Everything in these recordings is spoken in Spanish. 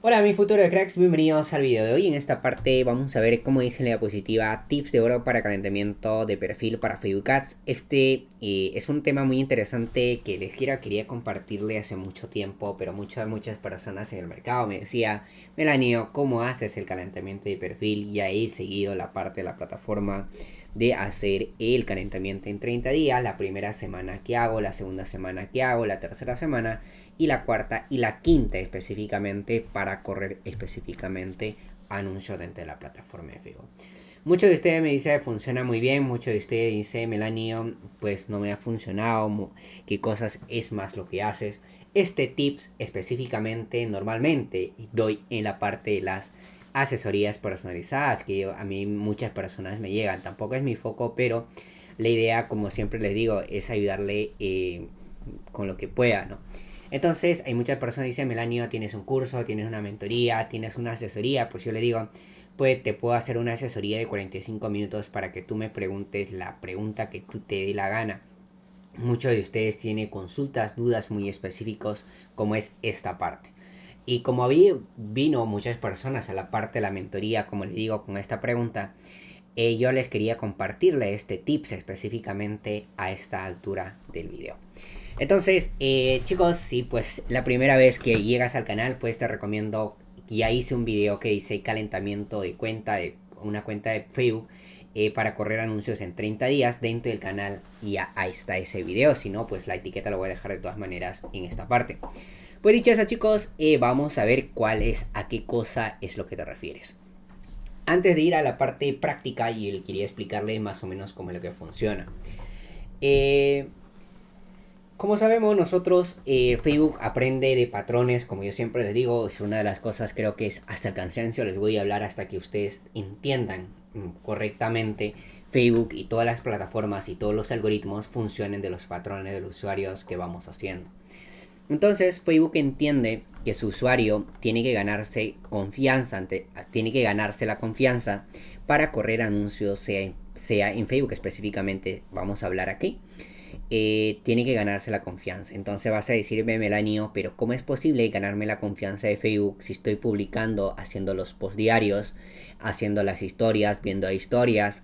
Hola mi futuro de cracks, bienvenidos al video de hoy. En esta parte vamos a ver cómo dice la diapositiva tips de oro para calentamiento de perfil para Facebook Ads. Es un tema muy interesante que quería compartirle hace mucho tiempo, pero muchas personas en el mercado me decía, Melanio, ¿cómo haces el calentamiento de perfil? Ya he seguido la parte de la plataforma de hacer el calentamiento en 30 días, la primera semana que hago, la segunda semana que hago, la tercera semana y la cuarta y la quinta específicamente para correr específicamente anuncios dentro de la plataforma de Facebook. Muchos de ustedes me dicen funciona muy bien, muchos de ustedes dicen Melanio, pues no me ha funcionado, qué cosas es más lo que haces. Este tips específicamente normalmente doy en la parte de las asesorías personalizadas que a mí muchas personas me llegan. Tampoco es mi foco, pero la idea, como siempre les digo, es ayudarle con lo que pueda, ¿no? Entonces, hay muchas personas que dicen, Melanio, tienes un curso, tienes una mentoría, tienes una asesoría. Pues yo le digo, pues te puedo hacer una asesoría de 45 minutos para que tú me preguntes la pregunta que tú te dé la gana. Muchos de ustedes tienen consultas, dudas muy específicos, como es esta parte. Y como vino muchas personas a la parte de la mentoría, como les digo, con esta pregunta, yo les quería compartirle este tips específicamente a esta altura del video. Entonces, chicos, si pues la primera vez que llegas al canal, pues te recomiendo, ya hice un video que dice calentamiento de cuenta, de una cuenta de Facebook, para correr anuncios en 30 días dentro del canal, y ya ahí está ese video. Si no, pues la etiqueta lo voy a dejar de todas maneras en esta parte. Pues dicho eso, chicos, vamos a ver a qué cosa es lo que te refieres. Antes de ir a la parte práctica, y quería explicarle más o menos cómo es lo que funciona. Eh, Como sabemos nosotros, Facebook aprende de patrones, como yo siempre les digo, es una de las cosas, creo que es hasta el cansancio, les voy a hablar hasta que ustedes entiendan correctamente Facebook y todas las plataformas y todos los algoritmos funcionen de los patrones de los usuarios que vamos haciendo. Entonces Facebook entiende que su usuario tiene que ganarse confianza, tiene que ganarse la confianza para correr anuncios, sea en Facebook específicamente, vamos a hablar aquí. Tiene que ganarse la confianza. Entonces vas a decirme, Melanio, pero ¿cómo es posible ganarme la confianza de Facebook si estoy publicando, haciendo los post diarios, haciendo las historias, viendo historias?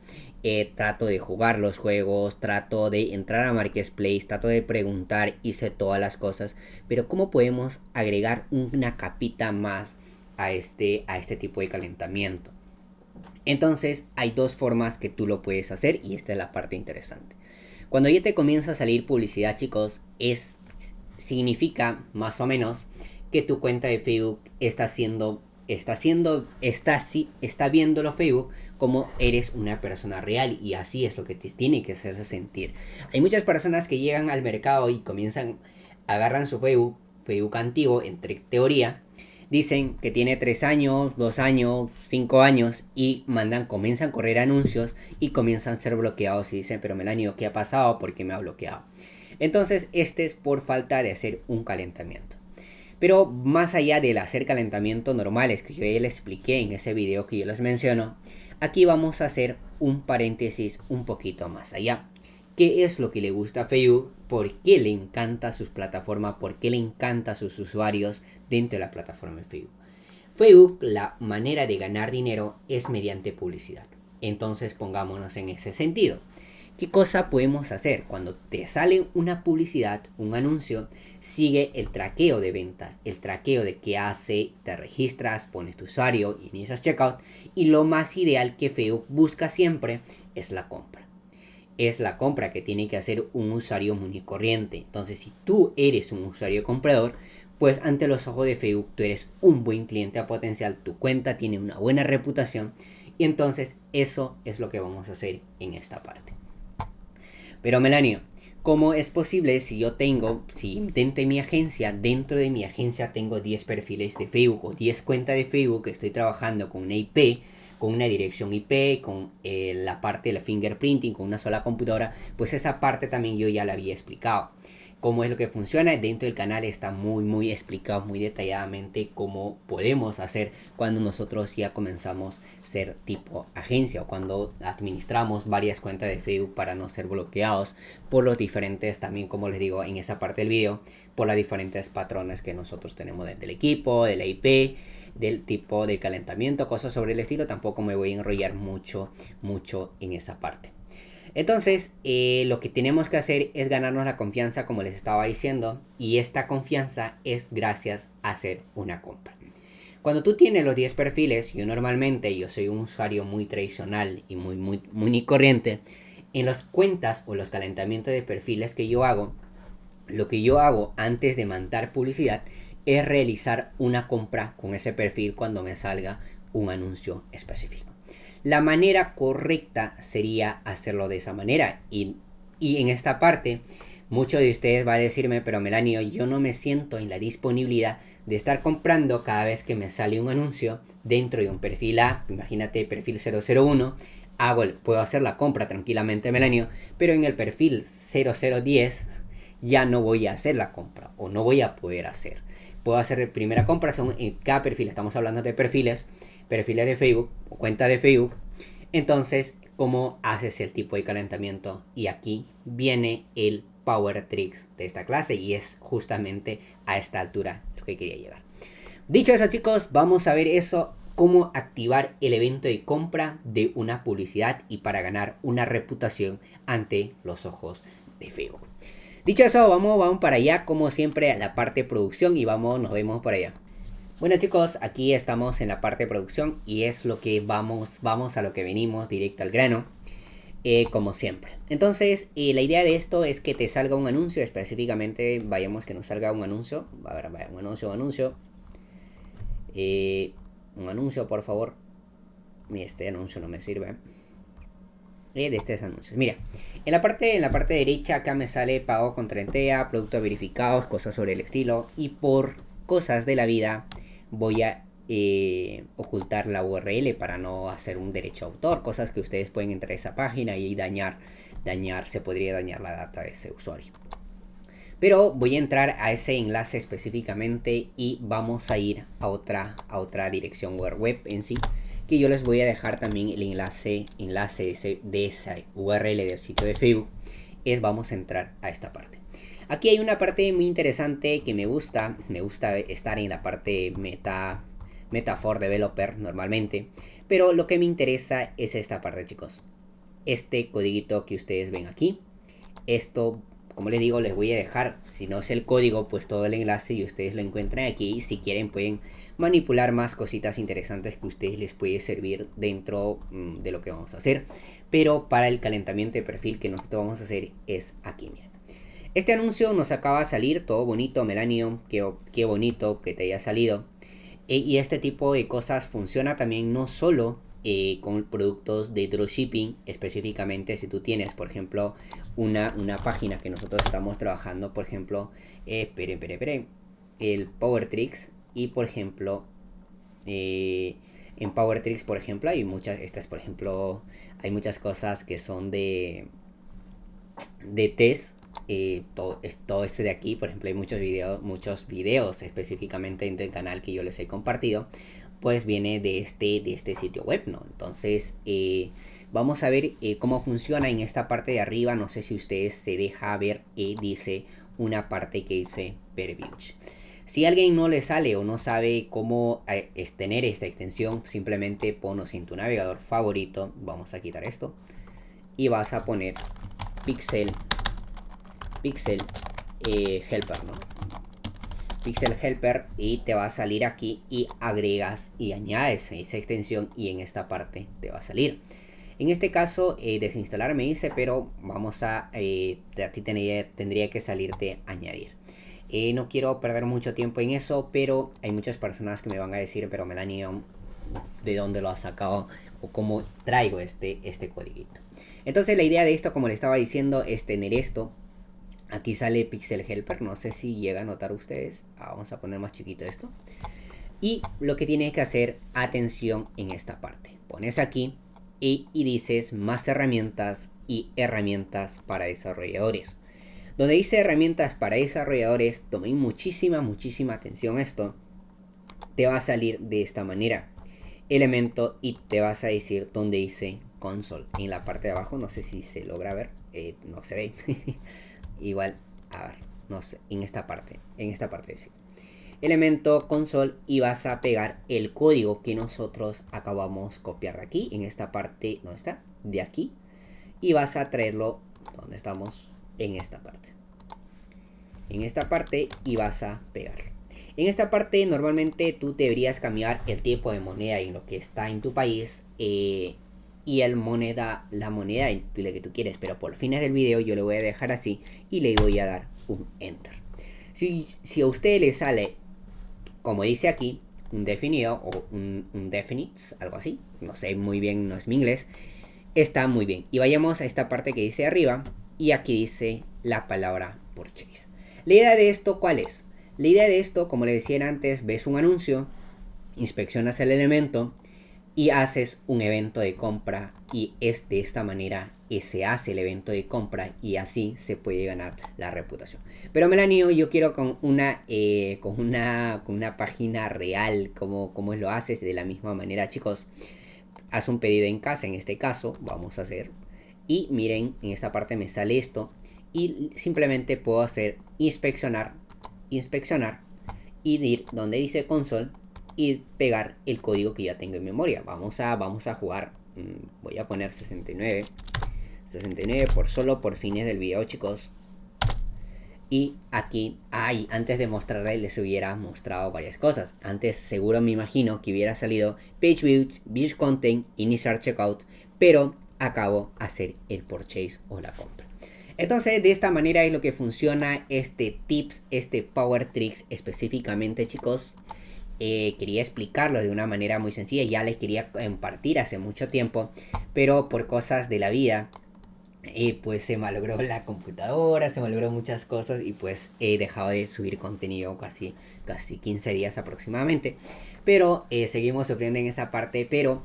Trato de jugar los juegos, trato de entrar a Marketplace, trato de preguntar, hice todas las cosas, pero ¿cómo podemos agregar una capita más a este tipo de calentamiento? Entonces hay dos formas que tú lo puedes hacer, y esta es la parte interesante. Cuando ya te comienza a salir publicidad, chicos, significa más o menos que tu cuenta de Facebook está viéndolo Facebook como eres una persona real, y así es lo que te tiene que hacer sentir. Hay muchas personas que llegan al mercado y agarran su Facebook antiguo, entre teoría, dicen que tiene 3 años, 2 años, 5 años, y comienzan a correr anuncios y comienzan a ser bloqueados y dicen, pero Melanio, ¿qué ha pasado? ¿Por qué me ha bloqueado? Entonces, este es por falta de hacer un calentamiento. Pero más allá del hacer calentamiento normales que yo ya les expliqué en ese video que yo les menciono, aquí vamos a hacer un paréntesis un poquito más allá. ¿Qué es lo que le gusta a Facebook? ¿Por qué le encanta sus plataformas? ¿Por qué le encanta a sus usuarios dentro de la plataforma de Facebook? Facebook, la manera de ganar dinero es mediante publicidad. Entonces pongámonos en ese sentido. ¿Qué cosa podemos hacer? Cuando te sale una publicidad, un anuncio, sigue el traqueo de ventas, el traqueo de qué hace, te registras, pones tu usuario, inicias checkout, y lo más ideal que Facebook busca siempre es la compra. Es la compra que tiene que hacer un usuario muy corriente. Entonces, si tú eres un usuario comprador, pues ante los ojos de Facebook tú eres un buen cliente a potencial, tu cuenta tiene una buena reputación, y entonces eso es lo que vamos a hacer en esta parte. Pero Melanio, ¿cómo es posible si dentro de mi agencia tengo 10 perfiles de Facebook o 10 cuentas de Facebook, estoy trabajando con una IP, con una dirección IP, con la parte de la fingerprinting, con una sola computadora? Pues esa parte también yo ya la había explicado. Cómo es lo que funciona dentro del canal está muy explicado, muy detalladamente, cómo podemos hacer cuando nosotros ya comenzamos a ser tipo agencia, o cuando administramos varias cuentas de Facebook para no ser bloqueados por los diferentes, también como les digo en esa parte del video, por las diferentes patrones que nosotros tenemos del equipo, de la IP, del tipo de calentamiento, cosas sobre el estilo. Tampoco me voy a enrollar mucho en esa parte. Entonces, lo que tenemos que hacer es ganarnos la confianza, como les estaba diciendo, y esta confianza es gracias a hacer una compra. Cuando tú tienes los 10 perfiles, yo soy un usuario muy tradicional y muy corriente, en las cuentas o los calentamientos de perfiles que yo hago, lo que yo hago antes de mandar publicidad es realizar una compra con ese perfil cuando me salga un anuncio específico. La manera correcta sería hacerlo de esa manera. Y en esta parte, muchos de ustedes van a decirme, pero Melanio, yo no me siento en la disponibilidad de estar comprando cada vez que me sale un anuncio dentro de un perfil A, imagínate perfil 001, puedo hacer la compra tranquilamente, Melanio, pero en el perfil 0010 ya no voy a hacer la compra o no voy a poder hacer. Puedo hacer primera compra en cada perfil, estamos hablando de perfiles de Facebook o cuenta de Facebook. Entonces, ¿cómo haces el tipo de calentamiento? Y aquí viene el Power Tricks de esta clase y es justamente a esta altura lo que quería llegar. Dicho eso, chicos, vamos a ver eso, cómo activar el evento de compra de una publicidad y para ganar una reputación ante los ojos de Facebook. Dicho eso, vamos para allá, como siempre, a la parte de producción y nos vemos por allá. Bueno, chicos, aquí estamos en la parte de producción y es lo que vamos a lo que venimos, directo al grano, como siempre. Entonces, la idea de esto es que te salga un anuncio, específicamente, vayamos que nos salga un anuncio. A ver, vaya, un anuncio. Un anuncio, por favor. Este anuncio no me sirve. De estos anuncios. Mira, en la parte derecha acá me sale pago con Trentea, productos verificados, cosas sobre el estilo. Y por cosas de la vida voy a ocultar la URL para no hacer un derecho a autor. Cosas que ustedes pueden entrar a esa página y se podría dañar la data de ese usuario. Pero voy a entrar a ese enlace específicamente y vamos a ir a otra dirección web en sí, que yo les voy a dejar también el enlace de esa URL del sitio de Facebook. Vamos a entrar a esta parte. Aquí hay una parte muy interesante que me gusta estar en la parte Meta for Developer normalmente, pero lo que me interesa es esta parte, chicos. Este codiguito que ustedes ven aquí, esto, como les digo, les voy a dejar, si no es el código, pues todo el enlace y ustedes lo encuentran aquí. Si quieren pueden manipular más cositas interesantes que a ustedes les puede servir dentro de lo que vamos a hacer. Pero para el calentamiento de perfil que nosotros vamos a hacer es aquí, miren. Este anuncio nos acaba de salir, todo bonito, Melanio, qué bonito que te haya salido. Y este tipo de cosas funciona también no solo con productos de dropshipping, específicamente si tú tienes, por ejemplo, una página que nosotros estamos trabajando, por ejemplo, el Power Tricks, y por ejemplo, en Power Tricks, por ejemplo, hay muchas cosas que son de test. Todo este de aquí, por ejemplo, hay muchos videos específicamente en el canal que yo les he compartido, pues viene de este sitio web, ¿no? Entonces, vamos a ver cómo funciona en esta parte de arriba. No sé si ustedes se deja ver, dice una parte que dice Previews. Si a alguien no le sale o no sabe cómo tener esta extensión, simplemente ponos en tu navegador favorito. Vamos a quitar esto y vas a poner Pixel Helper, ¿no? Pixel Helper, y te va a salir aquí y agregas y añades esa extensión y en esta parte te va a salir. En este caso desinstalar me dice, pero vamos a ti tendría que salirte añadir. No quiero perder mucho tiempo en eso, pero hay muchas personas que me van a decir, pero Melanio, ¿de dónde lo has sacado? O cómo traigo este codiguito. Entonces la idea de esto, como le estaba diciendo, es tener esto. Aquí sale Pixel Helper, no sé si llega a notar ustedes. Vamos a poner más chiquito esto. Y lo que tienes que hacer, atención en esta parte. Pones aquí y dices más herramientas y herramientas para desarrolladores. Donde dice herramientas para desarrolladores, tomen muchísima atención a esto. Te va a salir de esta manera. Elemento, y te vas a decir donde dice console. En la parte de abajo, no sé si se logra ver. No se ve. Igual, a ver, no sé, en esta parte sí. elemento console y vas a pegar el código que nosotros acabamos de copiar de aquí, en esta parte, ¿dónde está? De aquí. Y vas a traerlo, ¿dónde estamos? En esta parte. En esta parte y vas a pegarlo. En esta parte normalmente tú deberías cambiar el tipo de moneda en lo que está en tu país y la moneda la que tú quieres, pero por fines del video yo le voy a dejar así y le voy a dar un enter. Si a usted le sale, como dice aquí, un definido o un definites, algo así, no sé muy bien, no es mi inglés, está muy bien. Y vayamos a esta parte que dice arriba y aquí dice la palabra purchase. La idea de esto, ¿cuál es? La idea de esto, como le decía antes, ves un anuncio, inspeccionas el elemento y haces un evento de compra y es de esta manera que se hace el evento de compra y así se puede ganar la reputación. Pero Melanie, yo quiero con una página real, como lo haces de la misma manera, chicos. Haz un pedido en casa, en este caso, vamos a hacer. Y miren, en esta parte me sale esto y simplemente puedo hacer inspeccionar y ir donde dice console y pegar el código que ya tengo en memoria. Vamos a jugar, voy a poner 69 por fines del video, chicos. Y aquí, antes de mostrarles les hubiera mostrado varias cosas. Antes seguro me imagino que hubiera salido Page View Content, Initial Checkout, pero acabo de hacer el purchase o la compra. Entonces de esta manera es lo que funciona este tips, este Power Tricks específicamente, chicos. Quería explicarlo de una manera muy sencilla, ya les quería compartir hace mucho tiempo, pero por cosas de la vida pues se malogró la computadora, se malogró muchas cosas y pues he dejado de subir contenido casi 15 días aproximadamente. Pero seguimos sufriendo en esa parte, pero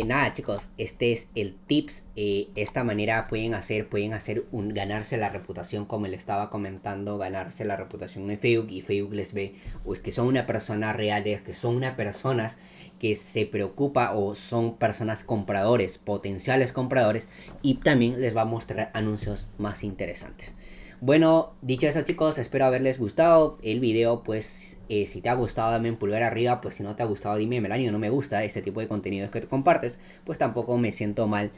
nada, chicos, este es el tips. Esta manera pueden ganarse la reputación, como le estaba comentando, ganarse la reputación en Facebook y Facebook les ve pues, que son una persona reales, que son unas personas que se preocupa o son personas compradores, potenciales compradores, y también les va a mostrar anuncios más interesantes. Bueno, dicho eso, chicos, espero haberles gustado el video. Pues si te ha gustado dame un pulgar arriba, pues si no te ha gustado dime Melanie, no me gusta este tipo de contenidos que te compartes, pues tampoco me siento mal.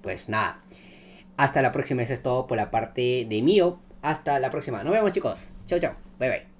Pues nada, hasta la próxima. Eso es todo por la parte de mío. Hasta la próxima, nos vemos, chicos. Chao, chao, bye bye.